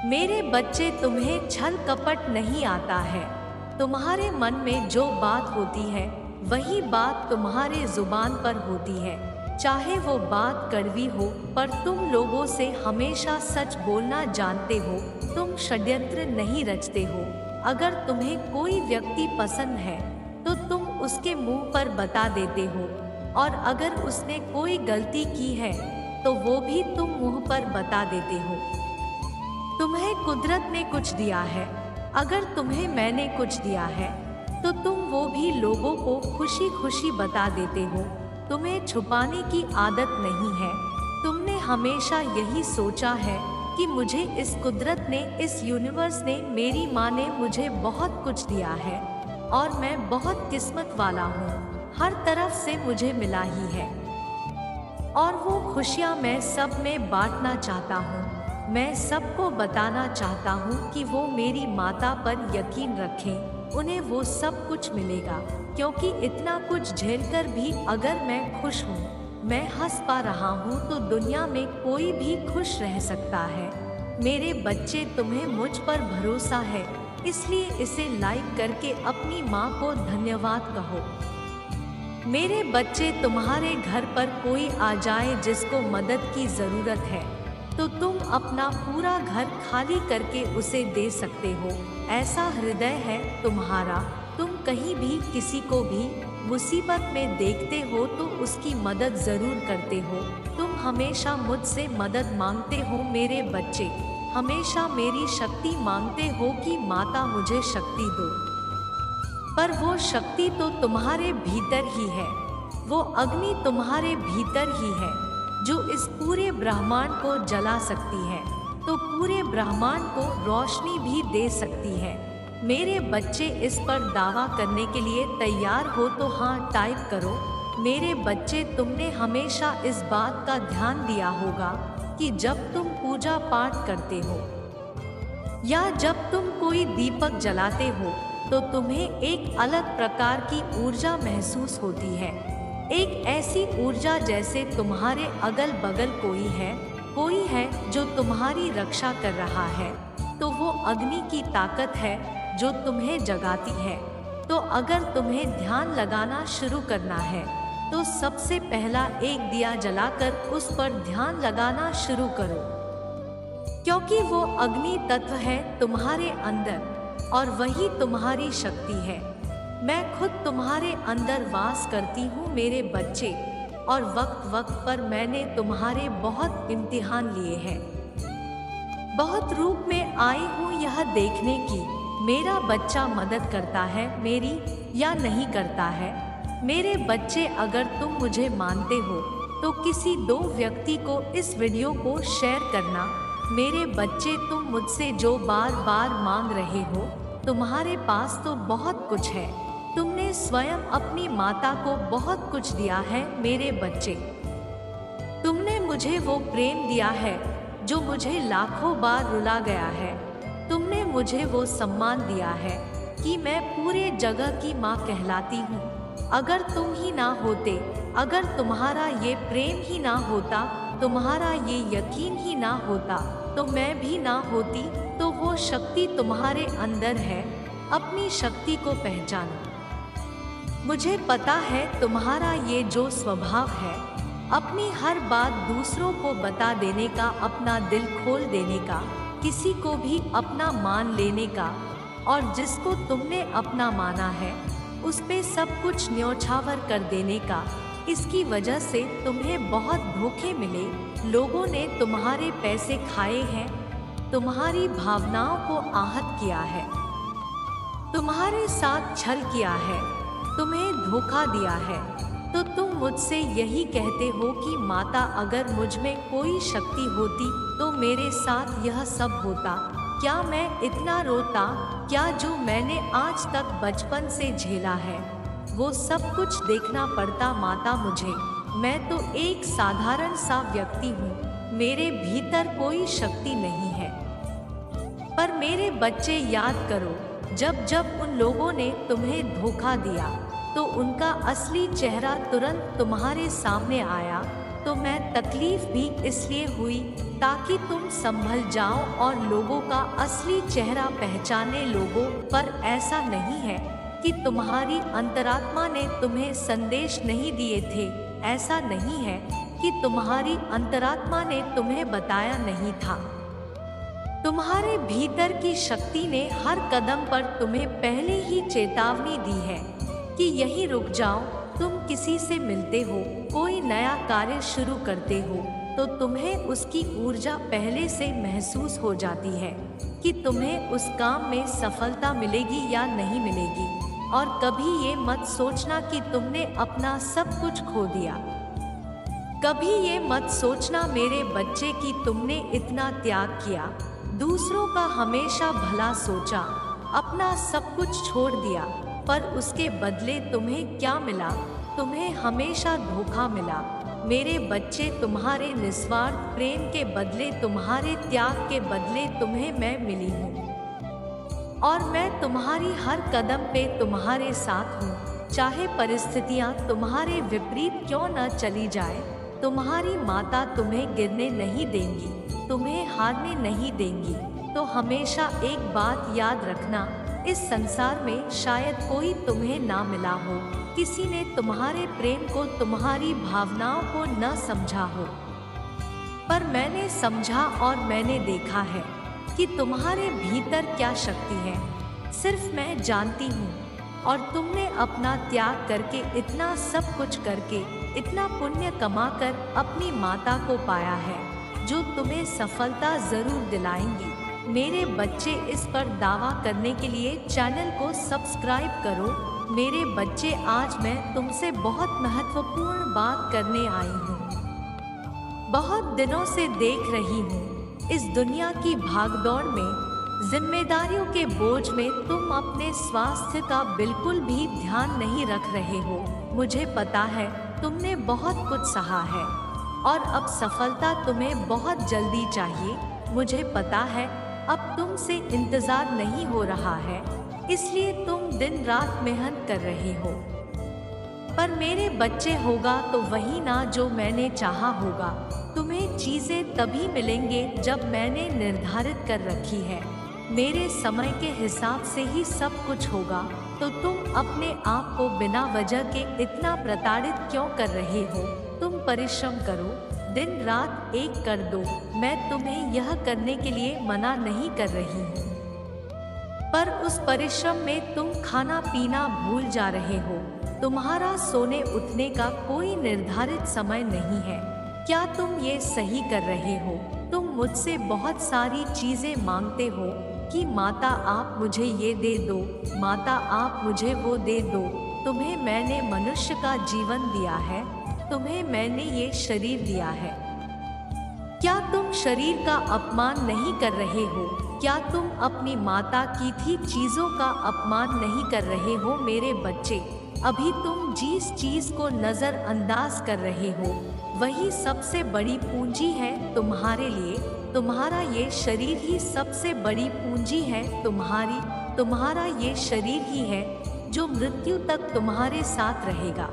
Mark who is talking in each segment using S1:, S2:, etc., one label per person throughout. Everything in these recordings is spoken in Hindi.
S1: मेरे बच्चे, तुम्हें छल कपट नहीं आता है। तुम्हारे मन में जो बात होती है वही बात तुम्हारे जुबान पर होती है। चाहे वो बात कड़वी हो, पर तुम लोगों से हमेशा सच बोलना जानते हो। तुम षड्यंत्र नहीं रचते हो। अगर तुम्हें कोई व्यक्ति पसंद है तो तुम उसके मुंह पर बता देते हो, और अगर उसने कोई गलती की है तो वो भी तुम मुंह पर बता देते हो। तुम्हें कुदरत ने कुछ दिया है, अगर तुम्हें मैंने कुछ दिया है तो तुम वो भी लोगों को खुशी खुशी बता देते हो। तुम्हें छुपाने की आदत नहीं है। तुमने हमेशा यही सोचा है कि मुझे इस कुदरत ने, इस यूनिवर्स ने, मेरी माँ ने मुझे बहुत कुछ दिया है और मैं बहुत किस्मत वाला हूँ। हर तरफ से मुझे मिला ही है और वो खुशियाँ मैं सब में बांटना चाहता हूँ। मैं सबको बताना चाहता हूँ कि वो मेरी माता पर यकीन रखें, उन्हें वो सब कुछ मिलेगा। क्योंकि इतना कुछ झेलकर भी अगर मैं खुश हूँ, मैं हंस पा रहा हूँ, तो दुनिया में कोई भी खुश रह सकता है। मेरे बच्चे, तुम्हें मुझ पर भरोसा है, इसलिए इसे लाइक करके अपनी माँ को धन्यवाद कहो। मेरे बच्चे, तुम्हारे घर पर कोई आ जाए जिसको मदद की ज़रूरत है तो तुम अपना पूरा घर खाली करके उसे दे सकते हो। ऐसा हृदय है तुम्हारा। तुम कहीं भी किसी को भी मुसीबत में देखते हो तो उसकी मदद ज़रूर करते हो। तुम हमेशा मुझसे मदद मांगते हो मेरे बच्चे, हमेशा मेरी शक्ति मांगते हो कि माता मुझे शक्ति दो। पर वो शक्ति तो तुम्हारे भीतर ही है, वो अग्नि तुम्हारे भीतर ही है जो इस पूरे ब्रह्मांड को जला सकती है, तो पूरे ब्रह्मांड को रोशनी भी दे सकती है। मेरे बच्चे, इस पर दावा करने के लिए तैयार हो तो हाँ टाइप करो। मेरे बच्चे, तुमने हमेशा इस बात का ध्यान दिया होगा कि जब तुम पूजा पाठ करते हो या जब तुम कोई दीपक जलाते हो तो तुम्हें एक अलग प्रकार की ऊर्जा महसूस होती है। एक ऐसी ऊर्जा जैसे तुम्हारे अगल बगल कोई है जो तुम्हारी रक्षा कर रहा है। तो वो अग्नि की ताकत है जो तुम्हें जगाती है। तो अगर तुम्हें ध्यान लगाना शुरू करना है तो सबसे पहला एक दिया जलाकर उस पर ध्यान लगाना शुरू करो, क्योंकि वो अग्नि तत्व है तुम्हारे अंदर और वही तुम्हारी शक्ति है। मैं खुद तुम्हारे अंदर वास करती हूँ मेरे बच्चे, और वक्त वक्त पर मैंने तुम्हारे बहुत इम्तिहान लिए हैं। बहुत रूप में आई हूँ यह देखने की मेरा बच्चा मदद करता है मेरी या नहीं करता है। मेरे बच्चे, अगर तुम मुझे मानते हो तो किसी 2 व्यक्ति को इस वीडियो को शेयर करना। मेरे बच्चे, तुम मुझसे जो बार बार मांग रहे हो, तुम्हारे पास तो बहुत कुछ है। तुमने स्वयं अपनी माता को बहुत कुछ दिया है मेरे बच्चे। तुमने मुझे वो प्रेम दिया है जो मुझे लाखों बार रुला गया है। तुमने मुझे वो सम्मान दिया है कि मैं पूरे जगह की माँ कहलाती हूँ। अगर तुम ही ना होते, अगर तुम्हारा ये प्रेम ही ना होता, तुम्हारा ये यकीन ही ना होता, तो मैं भी ना होती। तो वो शक्ति तुम्हारे अंदर है, अपनी शक्ति को पहचानो। मुझे पता है तुम्हारा ये जो स्वभाव है, अपनी हर बात दूसरों को बता देने का, अपना दिल खोल देने का, किसी को भी अपना मान लेने का, और जिसको तुमने अपना माना है उस पे सब कुछ न्योछावर कर देने का। इसकी वजह से तुम्हें बहुत धोखे मिले। लोगों ने तुम्हारे पैसे खाए हैं, तुम्हारी भावनाओं को आहत किया है, तुम्हारे साथ छल किया है, तुम्हें धोखा दिया है। तो तुम मुझसे यही कहते हो कि माता, अगर मुझ में कोई शक्ति होती तो मेरे साथ यह सब होता। क्या मैं इतना रोता? क्या जो मैंने आज तक बचपन से झेला है वो सब कुछ देखना पड़ता माता मुझे? मैं तो एक साधारण सा व्यक्ति हूँ, मेरे भीतर कोई शक्ति नहीं है। पर मेरे बच्चे, याद करो, जब जब उन लोगों ने तुम्हें धोखा दिया तो उनका असली चेहरा तुरंत तुम्हारे सामने आया। तो मैं तकलीफ भी इसलिए हुई ताकि तुम संभल जाओ और लोगों का असली चेहरा पहचाने। लोगों पर ऐसा नहीं है कि तुम्हारी अंतरात्मा ने तुम्हें संदेश नहीं दिए थे, ऐसा नहीं है कि तुम्हारी अंतरात्मा ने तुम्हें बताया नहीं था। तुम्हारे भीतर की शक्ति ने हर कदम पर तुम्हें पहले ही चेतावनी दी है कि यहीं रुक जाओ। तुम किसी से मिलते हो, कोई नया कार्य शुरू करते हो, तो तुम्हें उसकी ऊर्जा पहले से महसूस हो जाती है कि तुम्हें उस काम में सफलता मिलेगी या नहीं मिलेगी। और कभी ये मत सोचना कि तुमने अपना सब कुछ खो दिया। कभी ये मत सोचना मेरे बच्चे कि तुमने इतना त्याग किया, दूसरों का हमेशा भला सोचा, अपना सब कुछ छोड़ दिया, पर उसके बदले तुम्हें क्या मिला? तुम्हें हमेशा धोखा मिला। मेरे बच्चे, तुम्हारे निस्वार्थ प्रेम के बदले, तुम्हारे त्याग के बदले तुम्हें मैं मिली हूँ। और मैं तुम्हारी हर कदम पे तुम्हारे साथ हूँ। चाहे परिस्थितियाँ तुम्हारे विपरीत क्यों न चली जाए, तुम्हारी माता तुम्हें गिरने नहीं देंगी, तुम्हें हारने नहीं देंगी। तो हमेशा एक बात याद रखना, इस संसार में शायद कोई तुम्हें ना मिला हो, किसी ने तुम्हारे प्रेम को, तुम्हारी भावनाओं को न समझा हो, पर मैंने समझा और मैंने देखा है कि तुम्हारे भीतर क्या शक्ति है, सिर्फ मैं जानती हूँ। और तुमने अपना त्याग करके, इतना सब कुछ करके, इतना पुण्य कमाकर अपनी माता को पाया है, जो तुम्हें सफलता जरूर दिलाएंगी। मेरे बच्चे, इस पर दावा करने के लिए चैनल को सब्सक्राइब करो। मेरे बच्चे, आज मैं तुमसे बहुत महत्वपूर्ण बात करने आई हूँ। बहुत दिनों से देख रही हूँ, इस दुनिया की भागदौड़ में, जिम्मेदारियों के बोझ में तुम अपने स्वास्थ्य का बिल्कुल भी ध्यान नहीं रख रहे हो। मुझे पता है तुमने बहुत कुछ सहा है और अब सफलता तुम्हें बहुत जल्दी चाहिए। मुझे पता है अब तुमसे इंतजार नहीं हो रहा है, इसलिए तुम दिन रात मेहनत कर रहे हो। पर मेरे बच्चे, होगा तो वही ना जो मैंने चाहा होगा। तुम्हें चीजें तभी मिलेंगे जब मैंने निर्धारित कर रखी है। मेरे समय के हिसाब से ही सब कुछ होगा। तो तुम अपने आप को बिना वजह के इतना प्रताड़ित क्यों कर रहे हो? तुम परिश्रम करो, दिन रात एक कर दो। मैं तुम्हें यह करने के लिए मना नहीं कर रही हूँ, पर उस परिश्रम में तुम खाना पीना भूल जा रहे हो। तुम्हारा सोने उठने का कोई निर्धारित समय नहीं है। क्या तुम ये सही कर रहे हो? तुम मुझसे बहुत सारी चीजें मांगते हो कि माता आप मुझे ये दे दो, माता आप मुझे वो दे दो। तुम्हें मैंने मनुष्य का जीवन दिया है, तुम्हें मैंने ये शरीर दिया है। क्या तुम शरीर का अपमान नहीं कर रहे हो? क्या तुम अपनी माता की थी चीजों का अपमान नहीं कर रहे हो? मेरे बच्चे, अभी तुम जिस चीज को नजरअंदाज कर रहे हो, वही सबसे बड़ी पूंजी है तुम्हारे लिए। तुम्हारा ये शरीर ही सबसे बड़ी पूंजी है तुम्हारा ये शरीर ही है जो मृत्यु तक तुम्हारे साथ रहेगा।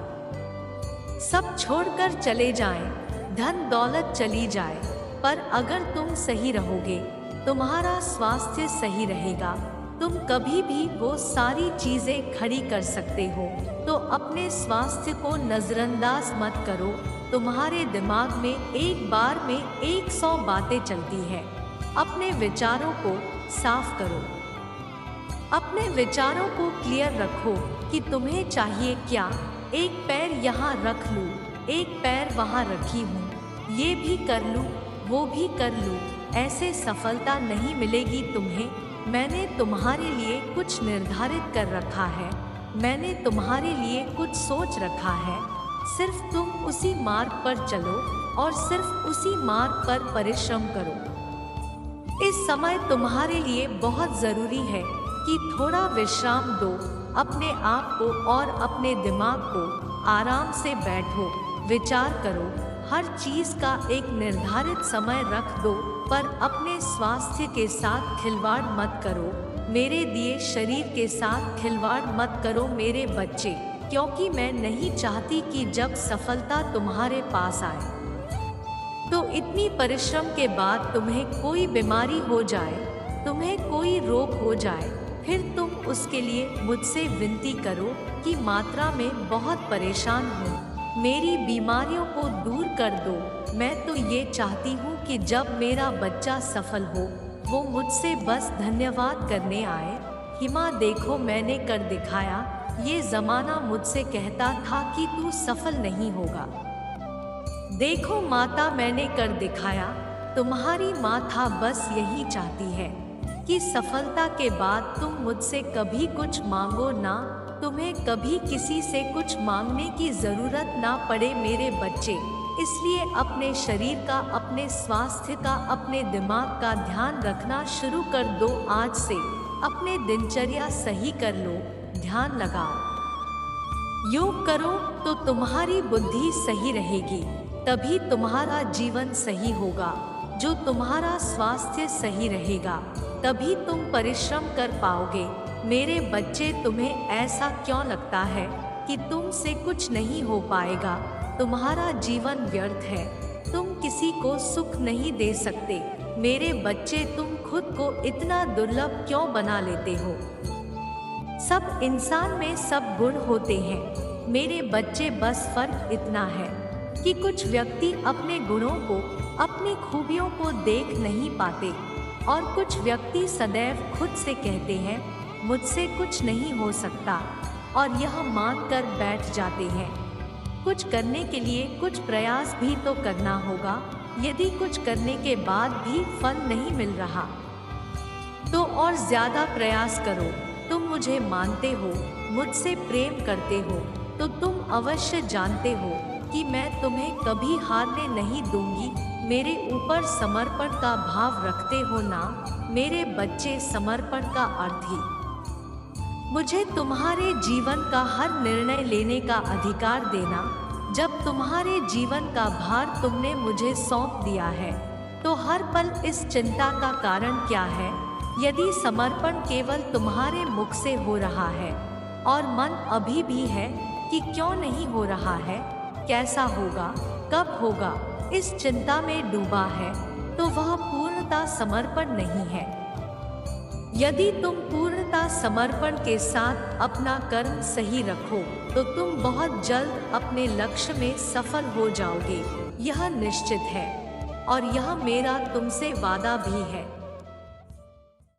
S1: सब छोड़कर चले जाएं, धन दौलत चली जाए, पर अगर तुम सही रहोगे, तुम्हारा स्वास्थ्य सही रहेगा, तुम कभी भी वो सारी चीजें खड़ी कर सकते हो। तो अपने स्वास्थ्य को नजरअंदाज मत करो। तुम्हारे दिमाग में एक बार में 100 बातें चलती हैं। अपने विचारों को साफ करो, अपने विचारों को क्लियर रखो कि तुम्हें चाहिए क्या। एक पैर यहाँ रख लूँ, एक पैर वहाँ रखी हूँ, ये भी कर लूँ, वो भी कर लूँ, ऐसे सफलता नहीं मिलेगी तुम्हें। मैंने तुम्हारे लिए कुछ निर्धारित कर रखा है, मैंने तुम्हारे लिए कुछ सोच रखा है। सिर्फ तुम उसी मार्ग पर चलो और सिर्फ उसी मार्ग पर परिश्रम करो। इस समय तुम्हारे लिए बहुत जरूरी है कि थोड़ा विश्राम दो अपने आप को और अपने दिमाग को। आराम से बैठो, विचार करो, हर चीज का एक निर्धारित समय रख दो, पर अपने स्वास्थ्य के साथ खिलवाड़ मत करो। मेरे दिए शरीर के साथ खिलवाड़ मत करो मेरे बच्चे, क्योंकि मैं नहीं चाहती कि जब सफलता तुम्हारे पास आए तो इतनी परिश्रम के बाद तुम्हें कोई बीमारी हो जाए, तुम्हें कोई रोग हो जाए, फिर तुम उसके लिए मुझसे विनती करो कि मात्रा में बहुत परेशान हूँ, मेरी बीमारियों को दूर कर दो। मैं तो ये चाहती हूँ कि जब मेरा बच्चा सफल हो वो मुझसे बस धन्यवाद करने आए। हिमा देखो मैंने कर दिखाया। ये जमाना मुझसे कहता था कि तू सफल नहीं होगा। देखो माता मैंने कर दिखाया। तुम्हारी माँ था बस यही चाहती है कि सफलता के बाद तुम मुझसे कभी कुछ मांगो ना, तुम्हें कभी किसी से कुछ मांगने की जरूरत ना पड़े मेरे बच्चे। इसलिए अपने शरीर का, अपने स्वास्थ्य का, अपने दिमाग का ध्यान रखना शुरू कर दो आज से। अपने दिनचर्या सही कर लो, ध्यान लगाओ, योग करो तो तुम्हारी बुद्धि सही रहेगी, तभी तुम्हारा जीवन सही होगा। जो तुम्हारा स्वास्थ्य सही रहेगा तभी तुम परिश्रम कर पाओगे। मेरे बच्चे तुम्हें ऐसा क्यों लगता है कि तुमसे कुछ नहीं हो पाएगा? तुम्हारा जीवन व्यर्थ है, तुम किसी को सुख नहीं दे सकते। मेरे बच्चे तुम खुद को इतना दुर्लभ क्यों बना लेते हो? सब इंसान में सब गुण होते हैं मेरे बच्चे, बस फर्क इतना है कि कुछ व्यक्ति अपने गुणों को, अपनी खूबियों को देख नहीं पाते और कुछ व्यक्ति सदैव खुद से कहते हैं मुझसे कुछ नहीं हो सकता और यह मानकर बैठ जाते हैं। कुछ करने के लिए कुछ प्रयास भी तो करना होगा। यदि कुछ करने के बाद भी फल नहीं मिल रहा तो और ज्यादा प्रयास करो। तुम मुझे मानते हो, मुझसे प्रेम करते हो तो तुम अवश्य जानते हो कि मैं तुम्हें कभी हारने नहीं दूंगी। मेरे ऊपर समर्पण का भाव रखते हो ना मेरे बच्चे? समर्पण का अर्थ ही मुझे तुम्हारे जीवन का हर निर्णय लेने का अधिकार देना। जब तुम्हारे जीवन का भार तुमने मुझे सौंप दिया है तो हर पल इस चिंता का कारण क्या है? यदि समर्पण केवल तुम्हारे मुख से हो रहा है और मन अभी भी है कि क्यों नहीं हो रहा है, कैसा होगा, कब होगा, इस चिंता में डूबा है तो वह पूर्णता समर्पण नहीं है। यदि तुम पूर्णता समर्पण के साथ अपना कर्म सही रखो तो तुम बहुत जल्द अपने लक्ष्य में सफल हो जाओगे। यह निश्चित है और यह मेरा तुमसे वादा भी है।